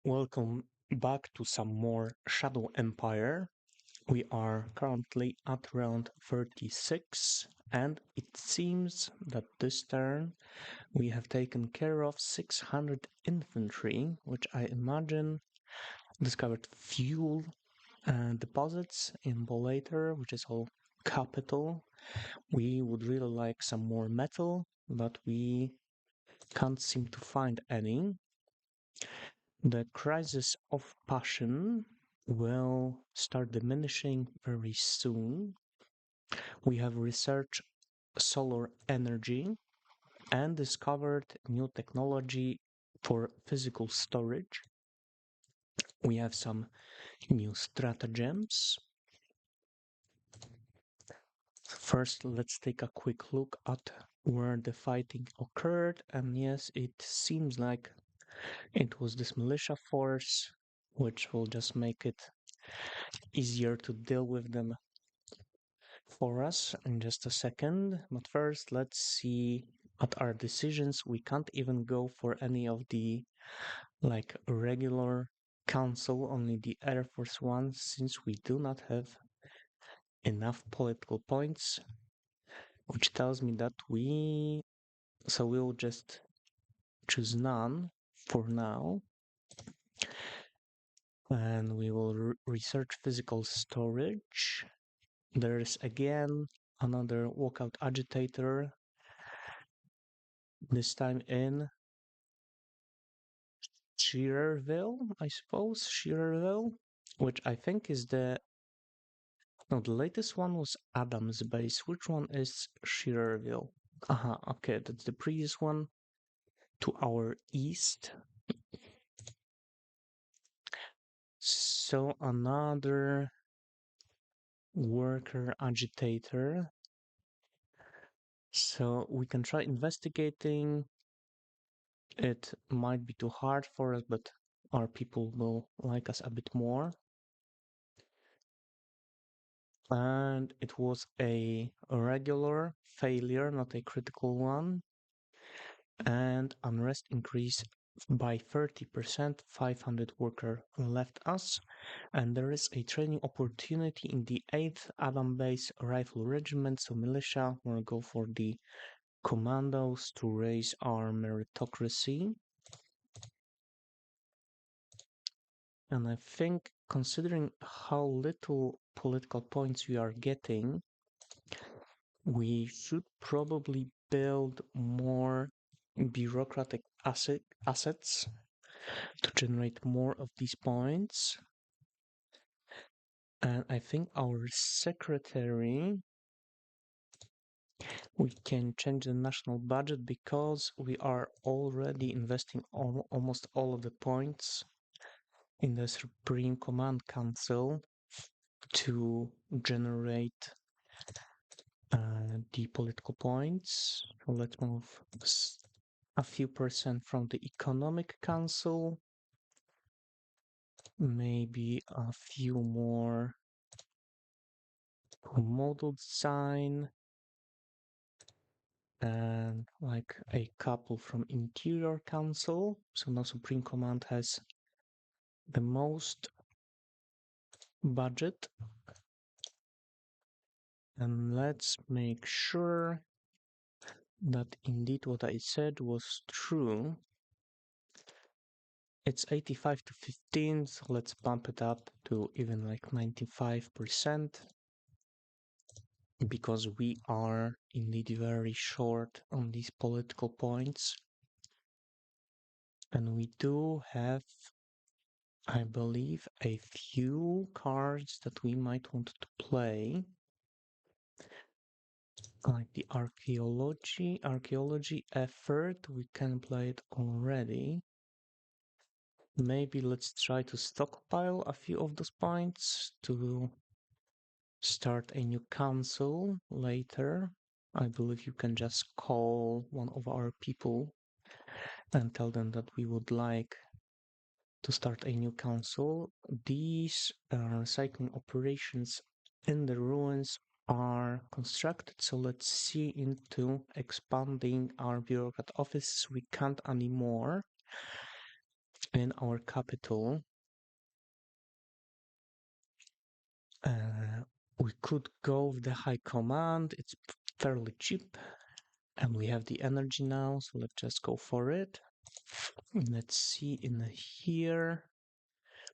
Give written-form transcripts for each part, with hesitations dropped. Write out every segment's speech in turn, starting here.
Welcome back to some more Shadow Empire. We are currently at round 36, and it seems that this turn we have taken care of 600 infantry, which I imagine discovered fuel deposits in Bolater, which is all capital. We would really like some more metal, but we can't seem to find any. The crisis of passion will start diminishing very soon. We have researched solar energy and discovered new technology for physical storage. We have some new stratagems. First, let's take a quick look at where the fighting occurred. And yes, it seems like it was this militia force, which will just make it easier to deal with them for us in just a second. But first, let's see at our decisions. We can't even go for any of the regular council, only the Air Force One, since we do not have enough political points, which tells me that we'll just choose none for now. And we will research physical storage. There's again another walkout agitator, this time in Shearerville, I suppose. Shearerville, which I think is the latest one was Adams Base. Which one is Shearerville? Okay, that's the previous one to our east. So another worker agitator. So we can try investigating. It might be too hard for us, but our people will like us a bit more. And it was a regular failure, not a critical one. And unrest increased by 30%, 500 worker left us, and there is a training opportunity in the 8th Adam Base Rifle Regiment, so militia will go for the commandos to raise our meritocracy. And I think, considering how little political points we are getting, we should probably build more bureaucratic assets to generate more of these points. And I think our secretary, we can change the national budget because we are already investing almost all of the points in the Supreme Command Council to generate the political points. So let's move a few percent from the Economic Council, maybe a few more model design, and like a couple from Interior Council. So now Supreme Command has the most budget. And let's make sure that indeed what I said was true. It's 85 to 15, so let's bump it up to even like 95%, because we are indeed very short on these political points. And we do have, I believe, a few cards that we might want to play, like the archaeology effort. We can play it already. Maybe let's try to stockpile a few of those points to start a new council later. I believe you can just call one of our people and tell them that we would like to start a new council. These recycling operations in the ruins are constructed, so let's see into expanding our bureaucrat office. We can't anymore. in our capital. We could go with the high command. It's fairly cheap, and we have the energy now, so let's just go for it. Let's see in here.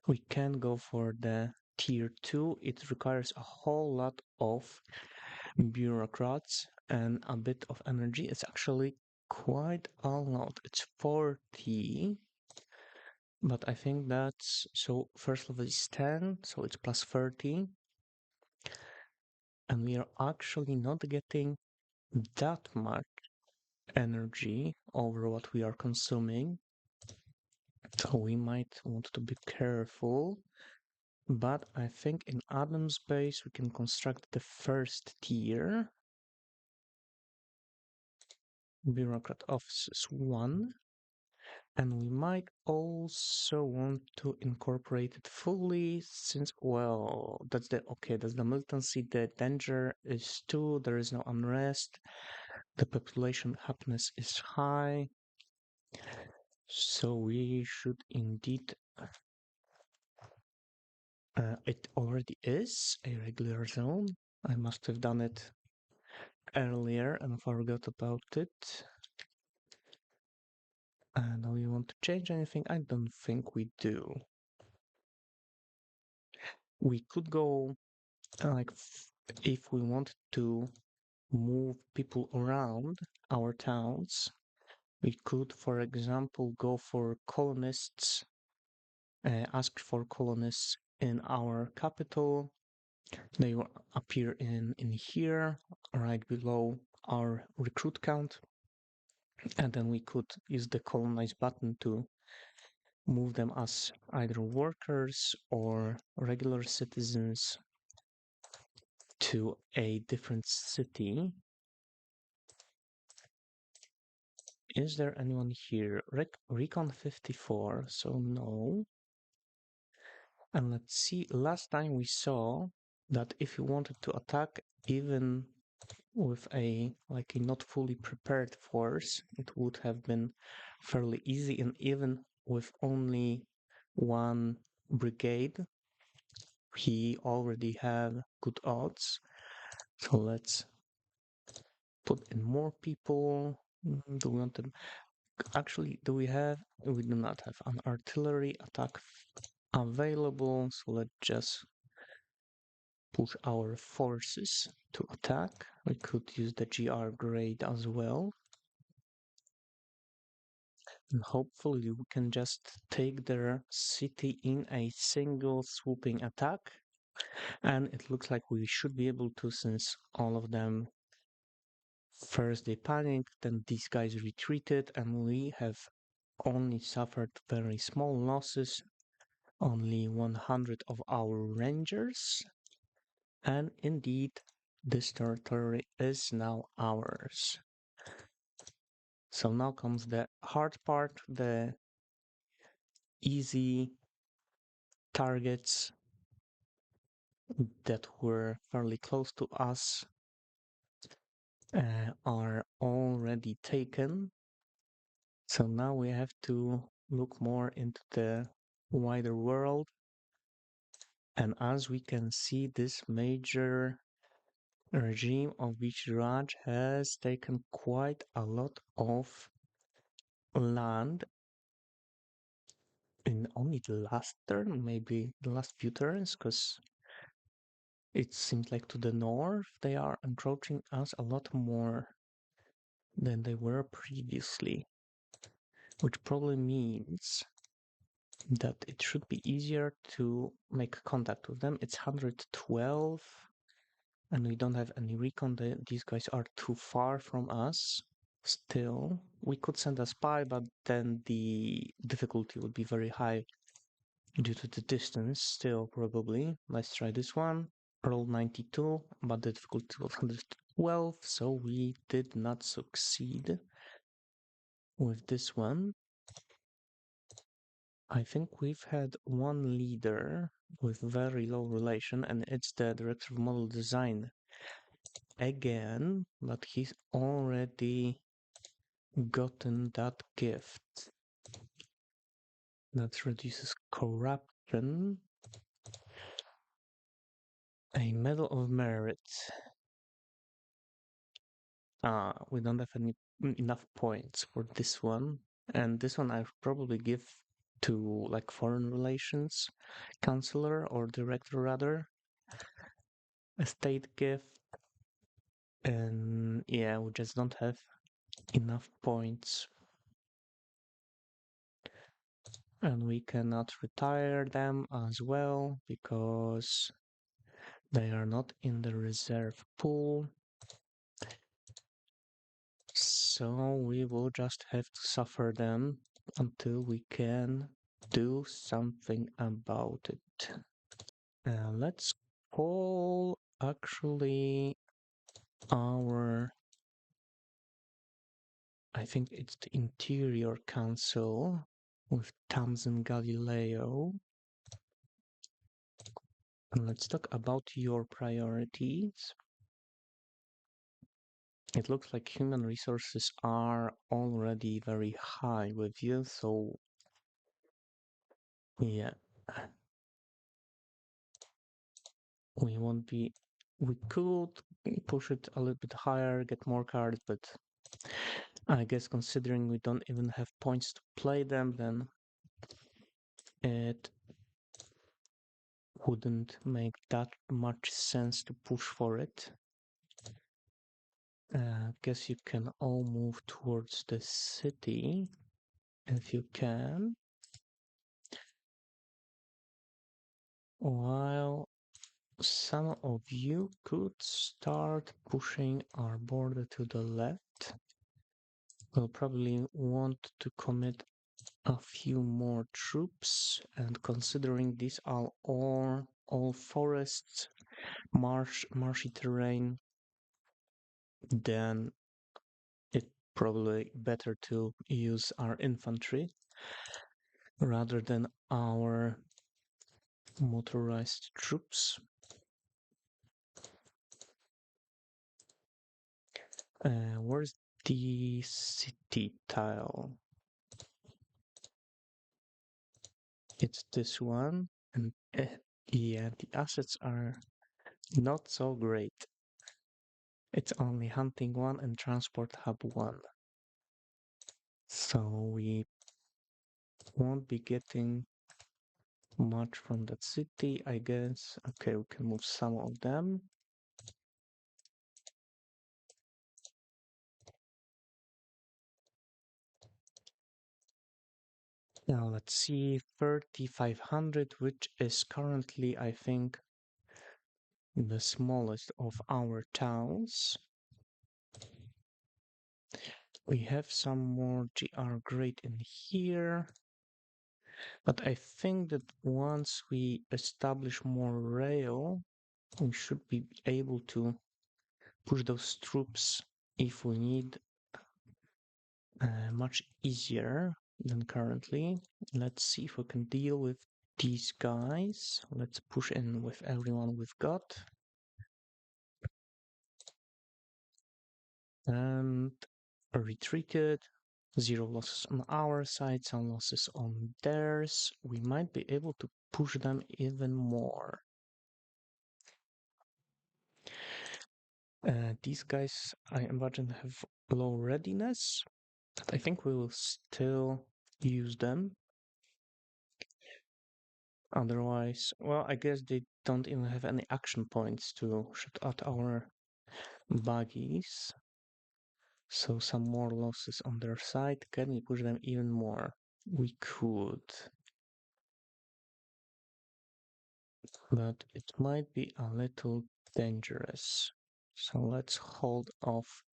We can go for the tier 2. It requires a whole lot of bureaucrats and a bit of energy. It's actually quite a lot. It's 40. But I think that's so first level is 10, so it's plus 30. And we are actually not getting that much energy over what we are consuming. So we might want to be careful. But I think in Adam's base we can construct the first tier. Bureaucrat offices 1. And we might also want to incorporate it fully since, well, that's the militancy. The danger is 2, there is no unrest. The population happiness is high. So we should indeed, it already is a regular zone. I must have done it earlier and forgot about it. Now we want to change anything? I don't think we do. We could go like if we want to move people around our towns, we could, for example, go for colonists, ask for colonists in our capital. They will appear in here, right below our recruit count. And then we could use the colonize button to move them as either workers or regular citizens to a different city. Is there anyone here? Recon 54, so no. And let's see, last time we saw that if you wanted to attack even with a not fully prepared force, it would have been fairly easy, and even with only one brigade, he already had good odds. So let's put in more people. Do we want them? Actually, do we have? We do not have an artillery attack available, so let's just push our forces to attack. We could use the GR grade as well. And hopefully we can just take their city in a single swooping attack. And it looks like we should be able to, since all of them first they panicked, then these guys retreated, and we have only suffered very small losses, only 100 of our rangers. And indeed, this territory is now ours. So now comes the hard part, the easy targets that were fairly close to us are already taken. So now we have to look more into the wider world. And as we can see, this major regime of Vishraj has taken quite a lot of land in only the last turn, maybe the last few turns, because it seems like to the north they are encroaching us a lot more than they were previously, which probably means that it should be easier to make contact with them. It's 112, and we don't have any recon. These guys are too far from us. Still, we could send a spy, but then the difficulty would be very high due to the distance. Still, probably. Let's try this one. Roll 92, but the difficulty was 112, so we did not succeed with this one. I think we've had one leader with very low relation, and it's the director of model design again, but he's already gotten that gift. That reduces corruption. A Medal of Merit. We don't have enough points for this one. And this one I probably give to like foreign relations counselor or director rather. A state gift. And yeah, we just don't have enough points. And we cannot retire them as well because they are not in the reserve pool. So we will just have to suffer them until we can do something about it. Let's call actually our, I think it's the Interior Council with Tamsin Galileo. And let's talk about your priorities. It looks like human resources are already very high with you, so yeah, we won't be. We could push it a little bit higher, get more cards, but I guess considering we don't even have points to play them, then it wouldn't make that much sense to push for it. Guess you can all move towards the city if you can. While some of you could start pushing our border to the left. We'll probably want to commit a few more troops, and considering these are all forests, marshy terrain, then it's probably better to use our infantry rather than our motorized troops. Where's the city tile? It's this one, and yeah, the assets are not so great. It's only hunting one and transport hub one. So we won't be getting much from that city, I guess. Okay, we can move some of them. Now let's see, 3,500, which is currently, I think, the smallest of our towns. We have some more GR grade in here. But I think that once we establish more rail, we should be able to push those troops if we need much easier than currently. Let's see if we can deal with these guys. Let's push in with everyone we've got. And retreated. 0 losses on our side, some losses on theirs. We might be able to push them even more. These guys, I imagine, have low readiness, but I think we will still use them. Otherwise, well, I guess they don't even have any action points to shoot at our buggies. So some more losses on their side. Can we push them even more? We could. But it might be a little dangerous. So let's hold off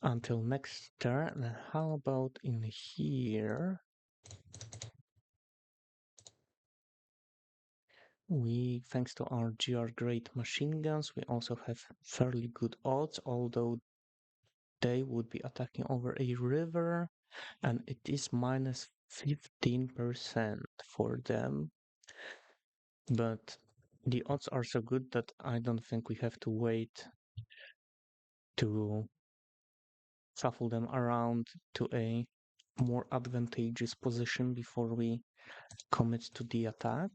until next turn. How about in here? Thanks to our GR grade machine guns, we also have fairly good odds, although they would be attacking over a river, and it is minus 15% for them. But the odds are so good that I don't think we have to wait to shuffle them around to a more advantageous position before we commit to the attack.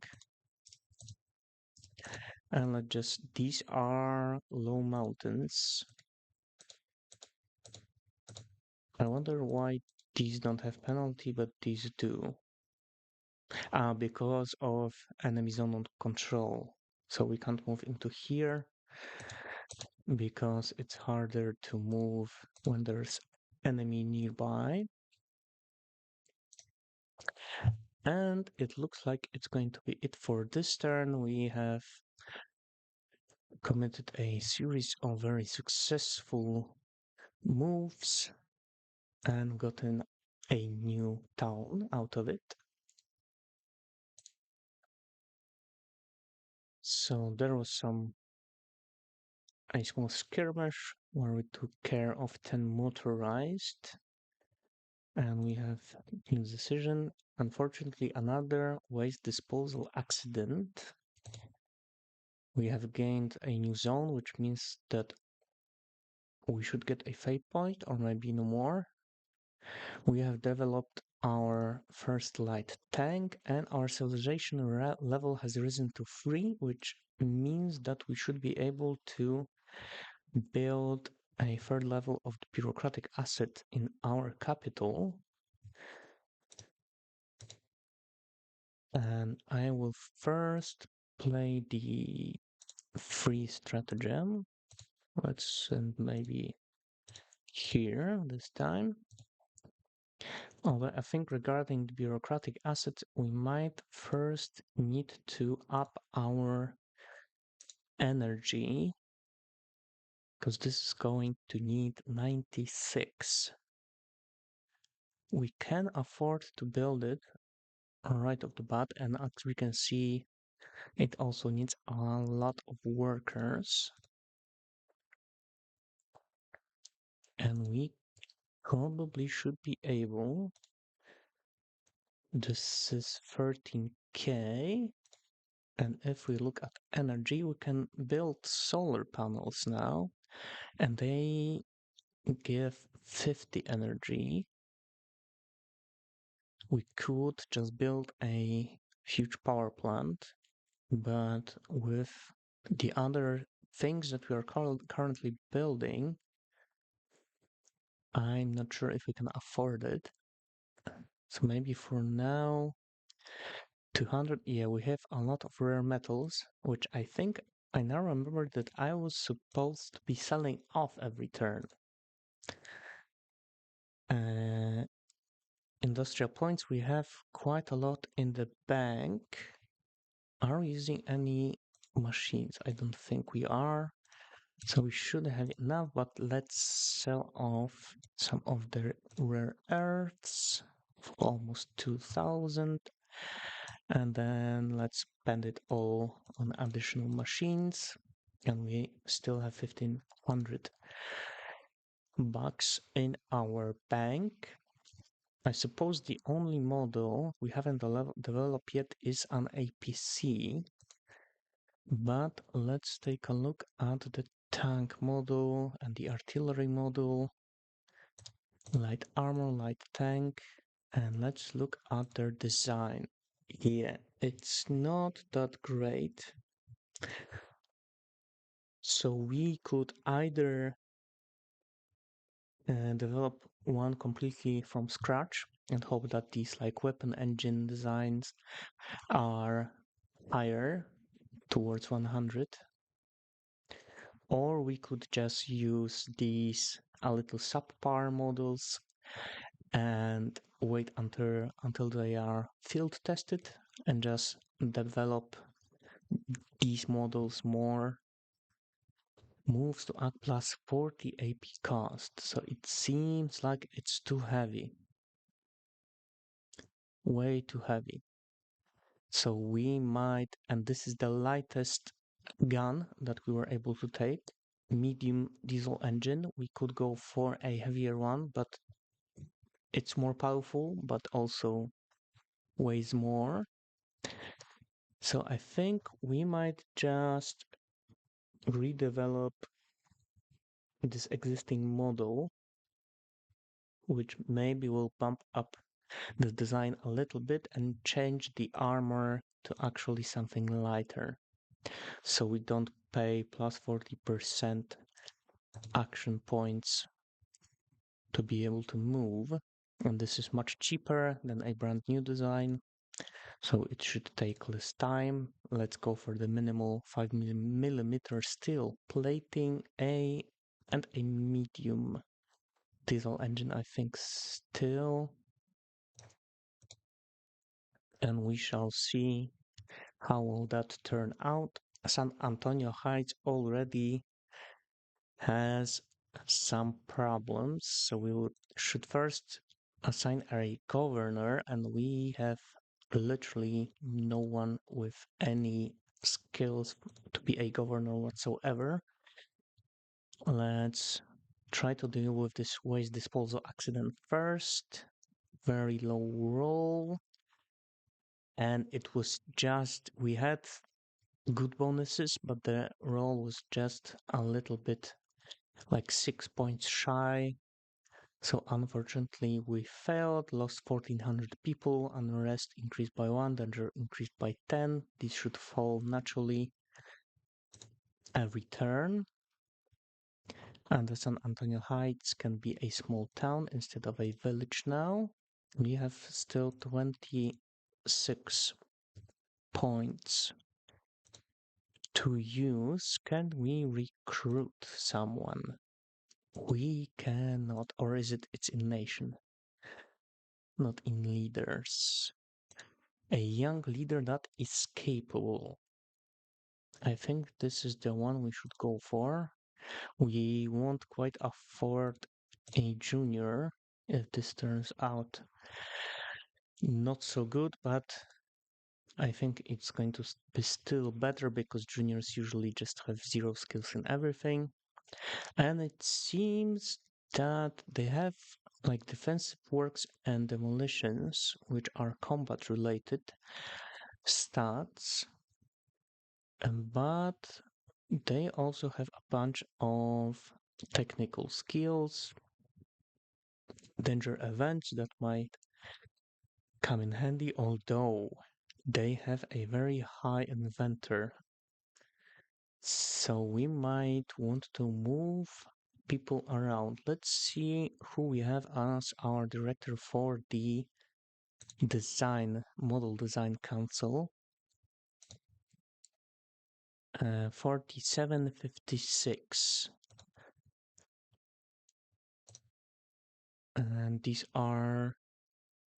And let's just, these are low mountains. I wonder why these don't have penalty, but these do. Because of enemy zone of control. So we can't move into here because it's harder to move when there's enemy nearby. And it looks like it's going to be it for this turn. We have committed a series of very successful moves and gotten a new town out of it. So there was a small skirmish where we took care of 10 motorized, and we have new decision. Unfortunately, another waste disposal accident. We have gained a new zone, which means that we should get a fate point, or maybe no more. We have developed our first light tank, and our civilization level has risen to 3, which means that we should be able to build a third level of the bureaucratic asset in our capital. And I will first play the free stratagem. Let's send maybe here this time. Although I think regarding the bureaucratic assets, we might first need to up our energy, because this is going to need 96. We can afford to build it right off the bat, and as we can see, it also needs a lot of workers. And we probably should be able. This is 13k. And if we look at energy, we can build solar panels now, and they give 50 energy. We could just build a huge power plant, but with the other things that we are currently building, I'm not sure if we can afford it. So maybe for now, 200, yeah, we have a lot of rare metals, which I think I now remember that I was supposed to be selling off every turn. Industrial points, we have quite a lot in the bank. Are we using any machines? I don't think we are. So we should have enough, but let's sell off some of the rare earths for almost 2,000. And then let's spend it all on additional machines. And we still have 1,500 bucks in our bank. I suppose the only model we haven't developed yet is an APC. But let's take a look at the tank model and the artillery model, light armor, light tank, and let's look at their design. Yeah, it's not that great. So we could either develop one completely from scratch and hope that these like weapon engine designs are higher towards 100, or we could just use these a little subpar models and wait until they are field tested and just develop these models more. Moves to add plus 40 AP cost, so it seems like it's too heavy. Way too heavy. So we might, and this is the lightest gun that we were able to take, medium diesel engine. We could go for a heavier one, but it's more powerful, but also weighs more. So I think we might just redevelop this existing model which maybe will bump up the design a little bit and change the armor to actually something lighter. So we don't pay plus 40% action points to be able to move. And this is much cheaper than a brand new design. So it should take less time. Let's go for the minimal 5mm steel plating and a medium diesel engine, I think, still. And we shall see how will that turn out. San Antonio Heights already has some problems, so should first assign a governor, and we have literally no one with any skills to be a governor whatsoever. Let's try to deal with this waste disposal accident first. Very low roll. And it was just, we had good bonuses, but the roll was just a little bit like 6 points shy. So unfortunately we failed, lost 1400 people, unrest increased by 1, danger increased by 10. These should fall naturally every turn. And the San Antonio Heights can be a small town instead of a village now. We have still 26 points to use. Can we recruit someone? We cannot, or is it's in nation, not in leaders. A young leader that is capable. I think this is the one we should go for. We won't quite afford a junior if this turns out not so good, but I think it's going to be still better because juniors usually just have 0 skills in everything. And it seems that they have like defensive works and demolitions, which are combat related stats, but they also have a bunch of technical skills, danger events that might come in handy, although they have a very high inventor. So we might want to move people around. Let's see who we have as our director for the model design council. 4756. And these are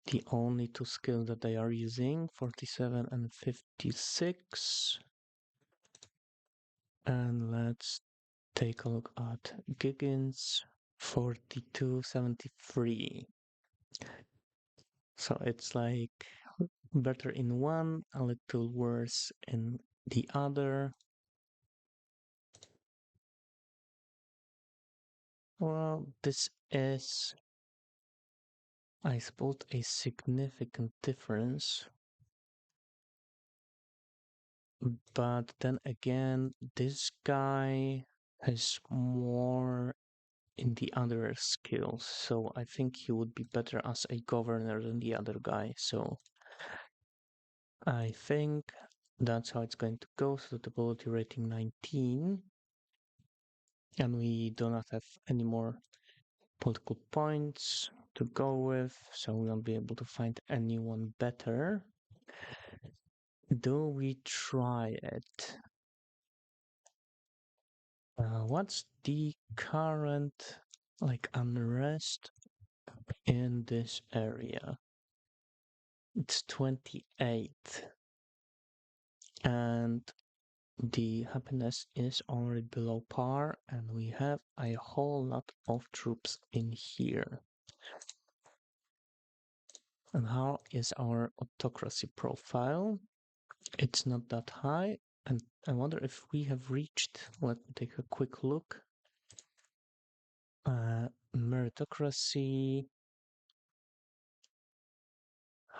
the only 2 skills that they are using, 47 and 56. And let's take a look at Giggins, 4273. So it's like better in one, a little worse in the other. Well, this is, I suppose, a significant difference. But then again, this guy has more in the other skills, so I think he would be better as a governor than the other guy. So I think that's how it's going to go. Suitability rating 19. And we do not have any more political points to go with, so we won't be able to find anyone better. Do we try it? What's the current unrest in this area? It's 28, and the happiness is already below par, and we have a whole lot of troops in here. And how is our autocracy profile? It's not that high, and I wonder if we have reached, let me take a quick look. Meritocracy,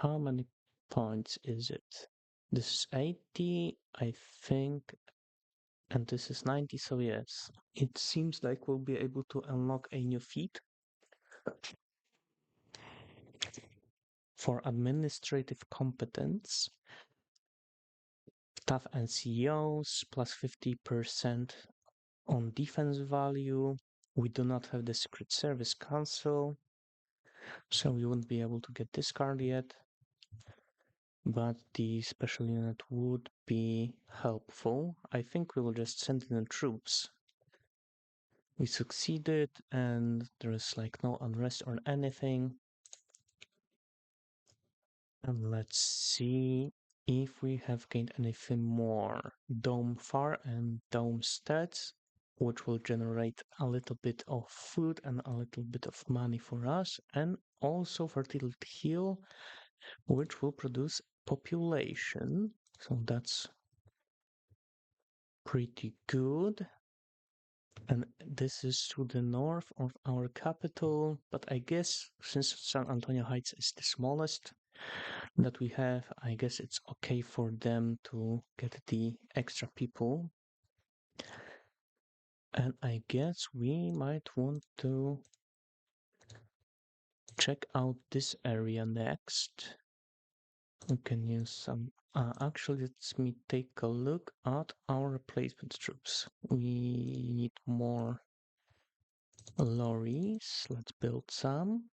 how many points is it? This is 80, I think, and this is 90, so yes. It seems like we'll be able to unlock a new feat. For administrative competence, staff and CEOs plus 50% on defense value. We do not have the Secret Service Council, so we wouldn't be able to get this card yet. But the special unit would be helpful. I think we will just send in the troops. We succeeded, and there is like no unrest or anything. And let's see if we have gained anything more. Dome Far and Dome Stats, which will generate a little bit of food and a little bit of money for us, and also Fertility Hill, which will produce population. So that's pretty good. And this is to the north of our capital, but I guess since San Antonio Heights is the smallest that we have, I guess it's okay for them to get the extra people. And I guess we might want to check out this area next. We can use some. Actually, let me take a look at our replacement troops. We need more lorries. Let's build some.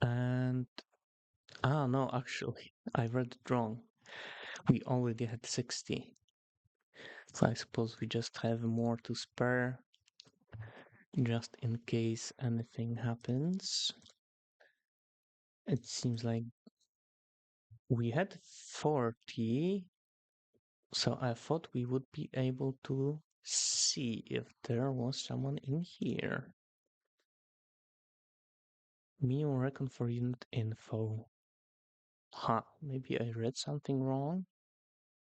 And no, actually, I read it wrong. We already had 60. So I suppose we just have more to spare just in case anything happens. It seems like we had 40, so I thought we would be able to see if there was someone in here. Mio reckon for unit info. Maybe I read something wrong,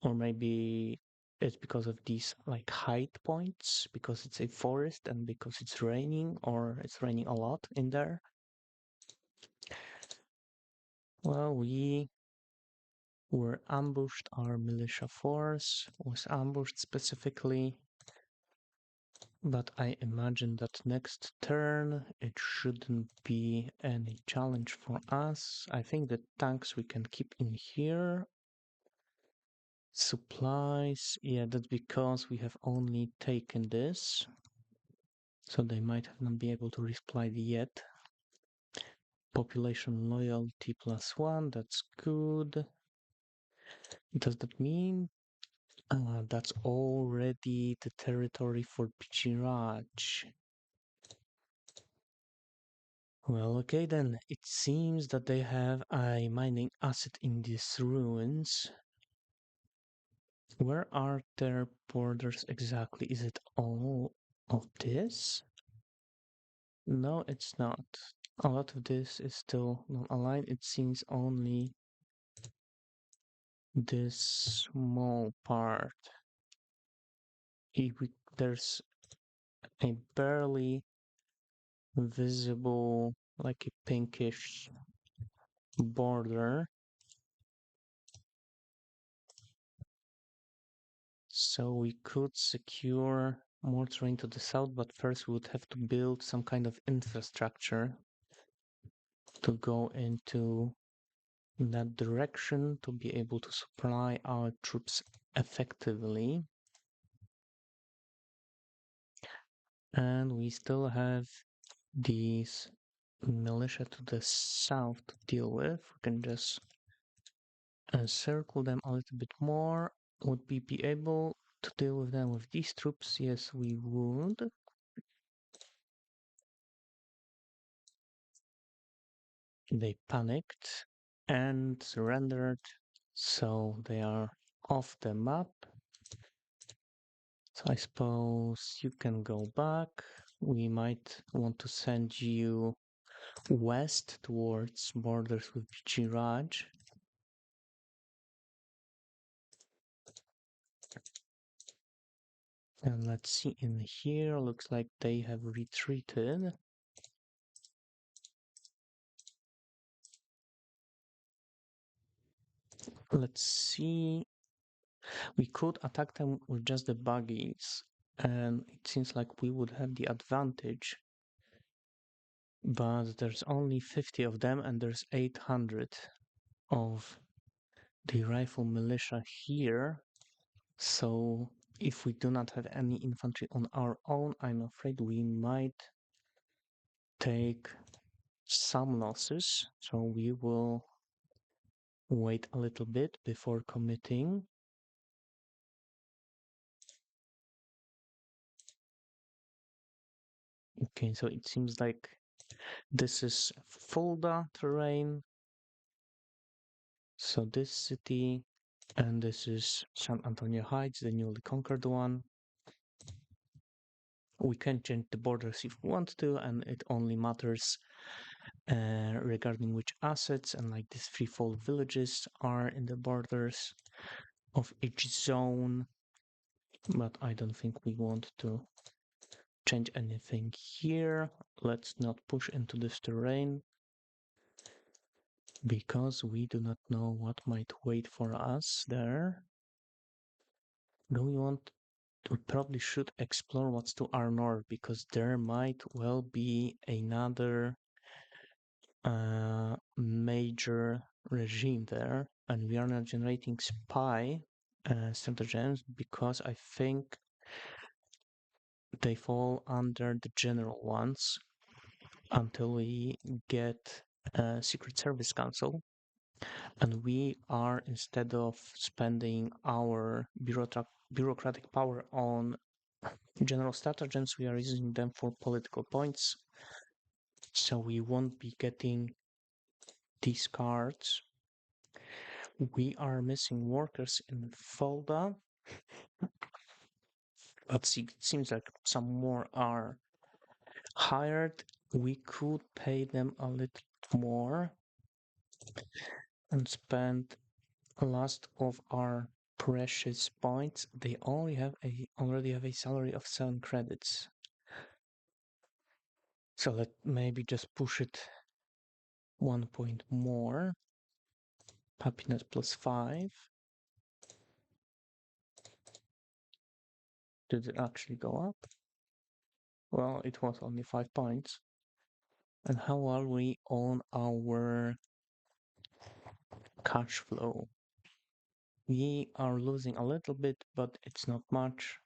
or maybe it's because of these like height points, because it's a forest and because it's raining, or it's raining a lot in there. Well, we were ambushed. Our militia force was ambushed specifically, but I imagine that next turn it shouldn't be any challenge for us. I think the tanks we can keep in here. Supplies, yeah, that's because we have only taken this, so they might not be able to resupply yet. Population loyalty +1, that's good. Does that mean that's already the territory for Pichiraj? Well, okay then. It seems that they have a mining asset in these ruins. Where are their borders exactly? Is it all of this? No, it's not. A lot of this is still non-aligned. It seems only this small part. There's a barely visible, like a pinkish border. So we could secure more terrain to the south, but first we would have to build some kind of infrastructure to go into that direction to be able to supply our troops effectively. And we still have these militia to the south to deal with. We can just encircle them a little bit more. Would we be able to deal with them with these troops? Yes, we would. They panicked and surrendered, so they are off the map. So I suppose you can go back. We might want to send you west towards borders with Jiraj. And let's see in here, looks like they have retreated. Let's see. We could attack them with just the buggies, and it seems like we would have the advantage. but there's only 50 of them and there's 800 of the rifle militia here. So if we do not have any infantry on our own, I'm afraid we might take some losses. So we will wait a little bit before committing. Okay, so it seems like this is Fulda terrain. So this city, and this is San Antonio Heights, the newly conquered one. We can change the borders if we want to, and it only matters regarding which assets and like these freehold villages are in the borders of each zone. But I don't think we want to change anything here. Let's not push into this terrain because we do not know what might wait for us there. Do we want we probably should explore what's to our north because there might well be another major regime there, and we are not generating spy stratagems because I think they fall under the general ones until we get a Secret Service Council. And we are, instead of spending our bureaucratic power on general stratagems, we are using them for political points. So we won't be getting these cards. We are missing workers in Fulda, but it seems like some more are hired. We could pay them a little more and spend the last of our precious points. They already have a salary of 7 credits. So let maybe just push it 1 point more. Happiness plus 5. Did it actually go up? Well, it was only 5 points. And how are we on our cash flow? We are losing a little bit, but it's not much.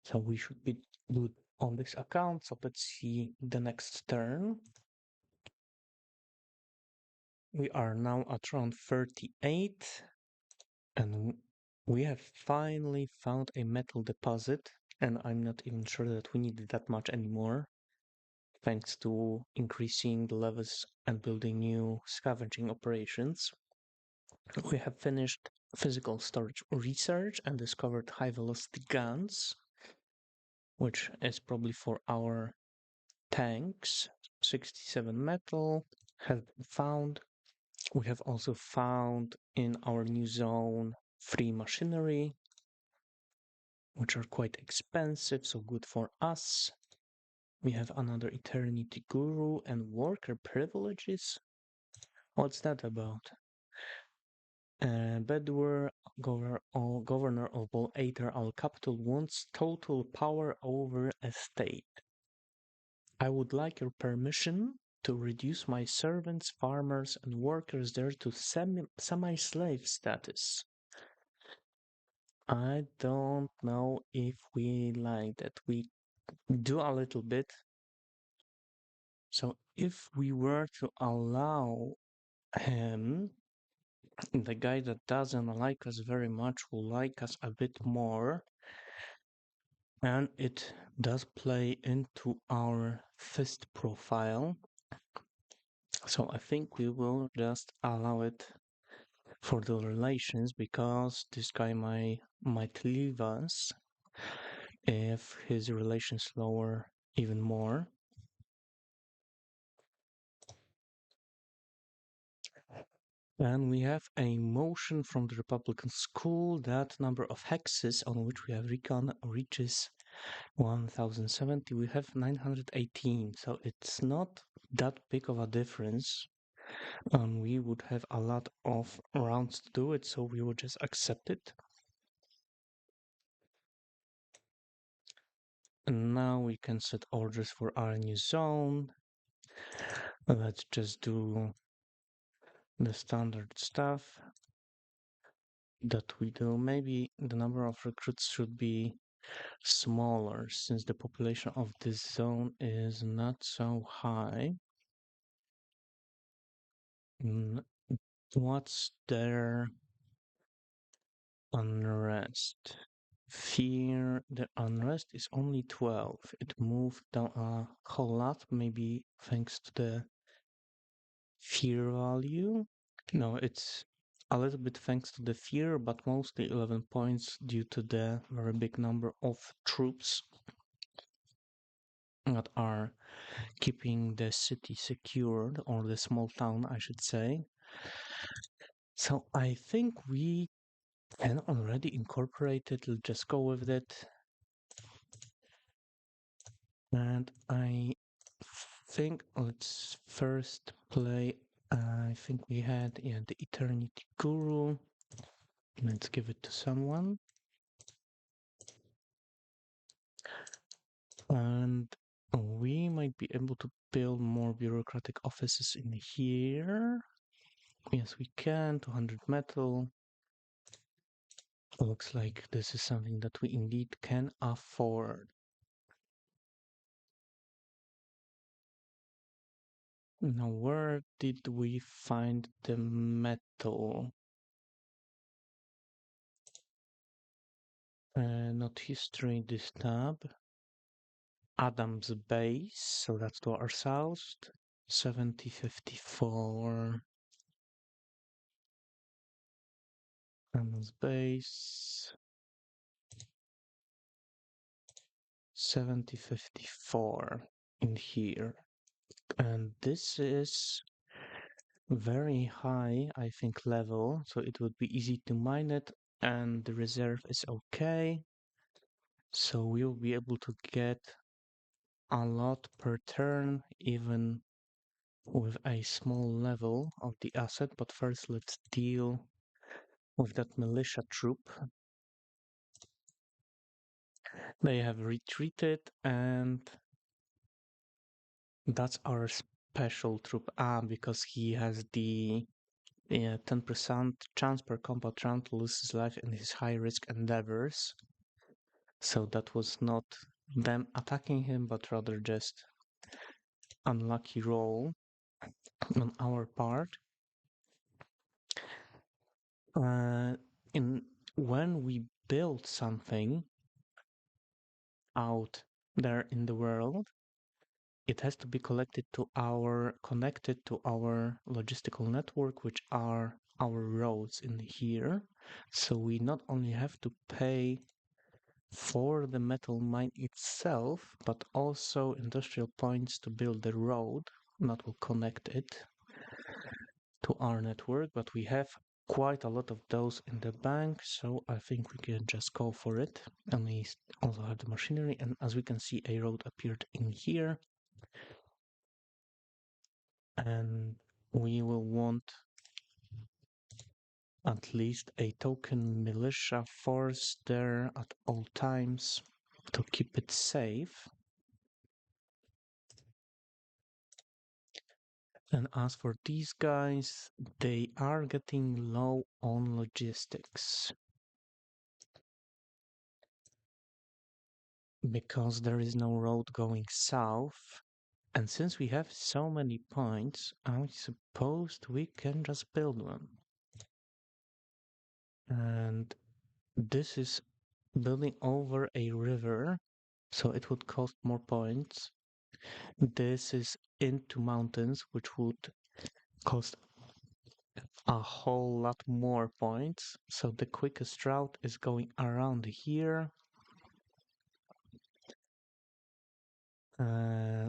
So we should be good on this account. So let's see the next turn. We are now at round 38, and we have finally found a metal deposit, and I'm not even sure that we need that much anymore, thanks to increasing the levels and building new scavenging operations. We have finished physical storage research and discovered high-velocity guns, which is probably for our tanks. 67 metal has been found. We have also found in our new zone 3 machinery, which are quite expensive, so good for us. We have another Eternity Guru and worker privileges. What's that about? Bedwer, governor of Bol Aether Al Capital, wants total power over a state. I would like your permission to reduce my servants, farmers, and workers there to semi-slave status. I don't know if we like that. We do a little bit. So if we were to allow him, the guy that doesn't like us very much will like us a bit more. And it does play into our fist profile. So I think we will just allow it for the relations because this guy might leave us if his relations lower even more. And we have a motion from the Republican School that number of hexes on which we have recon reaches 1070. We have 918, so it's not that big of a difference. And we would have a lot of rounds to do it, so we will just accept it. And now we can set orders for our new zone. Let's just do the standard stuff that we do. Maybe the number of recruits should be smaller since the population of this zone is not so high. What's their unrest? Fear, the unrest is only 12. It moved down a whole lot, maybe thanks to the fear value. No, it's a little bit thanks to the fear, but mostly 11 points due to the very big number of troops that are keeping the city secured, or the small town, I should say. So I think we can already incorporate it. Let's just go with it. And I think let's first play. I think we had the Eternity Guru. Let's give it to someone. And we might be able to build more bureaucratic offices in here. Yes, we can. 200 metal. Looks like this is something that we indeed can afford. Now, where did we find the metal? Not history, this tab. Adam's base, so that's to our south. 7054. Adam's base. 7054 in here. And this is very high, I think, level, so it would be easy to mine it, and the reserve is okay. So we'll be able to get a lot per turn, even with a small level of the asset. But first, let's deal with that militia troop. They have retreated, and that's our special troop. Because he has the 10% chance per combat round to lose his life in his high risk endeavors. So that was not them attacking him, but rather just unlucky roll on our part. In when we build something out there in the world, it has to be connected to our logistical network, which are our roads in here. So we not only have to pay for the metal mine itself, but also industrial points to build the road that will connect it to our network. But we have quite a lot of those in the bank, so I think we can just go for it. And we also have the machinery, and as we can see, a road appeared in here. And we will want at least a token militia force there at all times to keep it safe. And as for these guys, they are getting low on logistics because there is no road going south. And since we have so many points, I suppose we can just build one. And this is building over a river, so it would cost more points. This is into mountains, which would cost a whole lot more points. So the quickest route is going around here.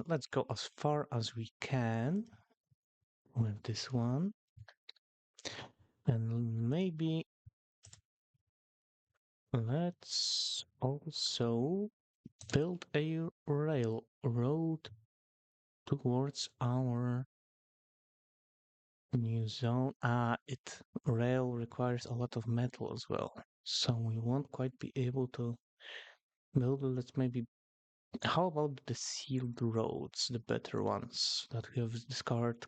Let's go as far as we can with this one. And maybe let's also build a railroad towards our new zone. Rail requires a lot of metal as well, so we won't quite be able to build it. Let's maybe How about the sealed roads, the better ones that we have discovered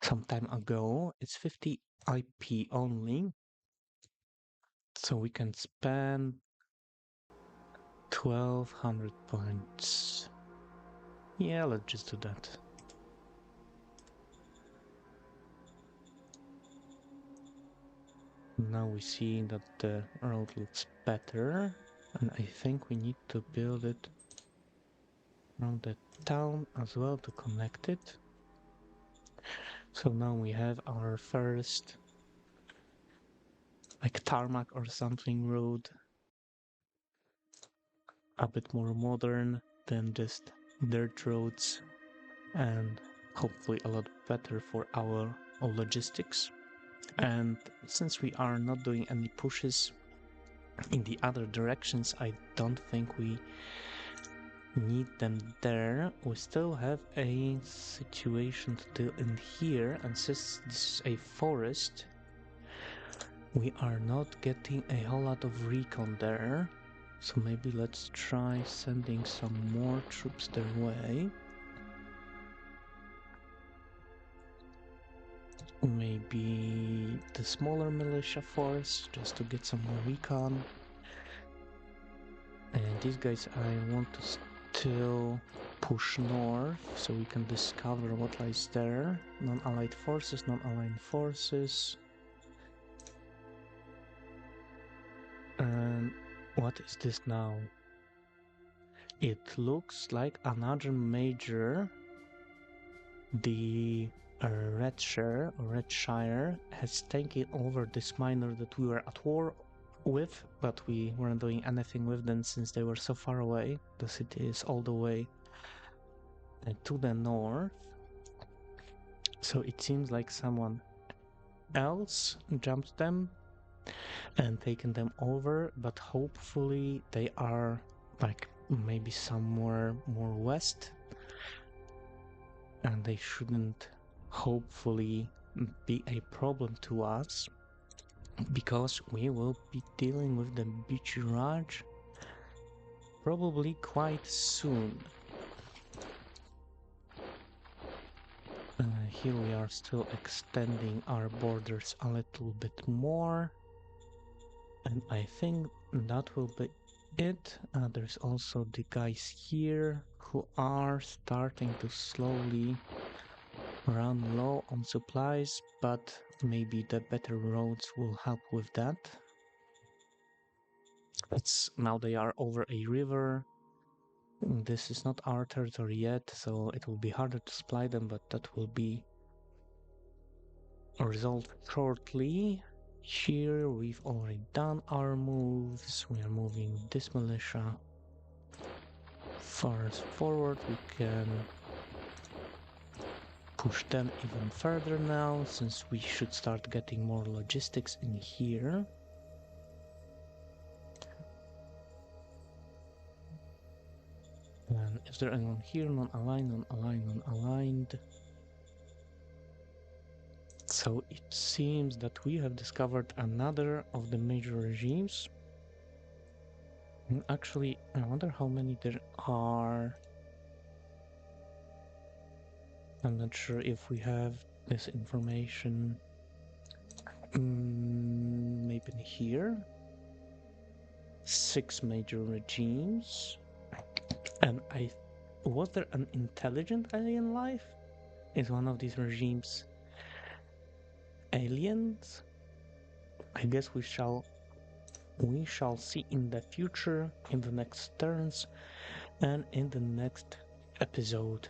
some time ago? It's 50 IP only, so we can spend 1200 points. Yeah, let's just do that. Now we see that the road looks better, and I think we need to build it around the town as well to connect it. So now we have our first like tarmac or something road, a bit more modern than just dirt roads, and hopefully a lot better for our logistics. And since we are not doing any pushes in the other directions, I don't think we need them there. We still have a situation to deal in here, and since this is a forest, we are not getting a whole lot of recon there. So maybe let's try sending some more troops their way. Maybe the smaller militia force, just to get some more recon. And these guys I want to still push north, so we can discover what lies there. Non-allied forces, non-aligned forces. And what is this now? It looks like another major. The Redshire has taken over this minor that we were at war with, but we weren't doing anything with them since they were so far away. The city is all the way to the north. So it seems like someone else jumped them and taken them over, but hopefully they are like maybe somewhere more west, and they shouldn't hopefully be a problem to us, because we will be dealing with the Bichi Raj probably quite soon. Here we are still extending our borders a little bit more, and I think that will be it. There's also the guys here who are starting to slowly run low on supplies, but maybe the better roads will help with that. Now they are over a river. This is not our territory yet, so it will be harder to supply them, but that will be resolved shortly. Here we've already done our moves. We are moving this militia far forward. We can push them even further now, since we should start getting more logistics in here. And is there anyone here? Non-aligned, non-aligned, non-aligned. So it seems that we have discovered another of the major regimes. And actually, I wonder how many there are. I'm not sure if we have this information. Maybe here. 6 major regimes. And was there an intelligent alien life? Is one of these regimes aliens? I guess we shall see in the future, in the next turns, and in the next episode.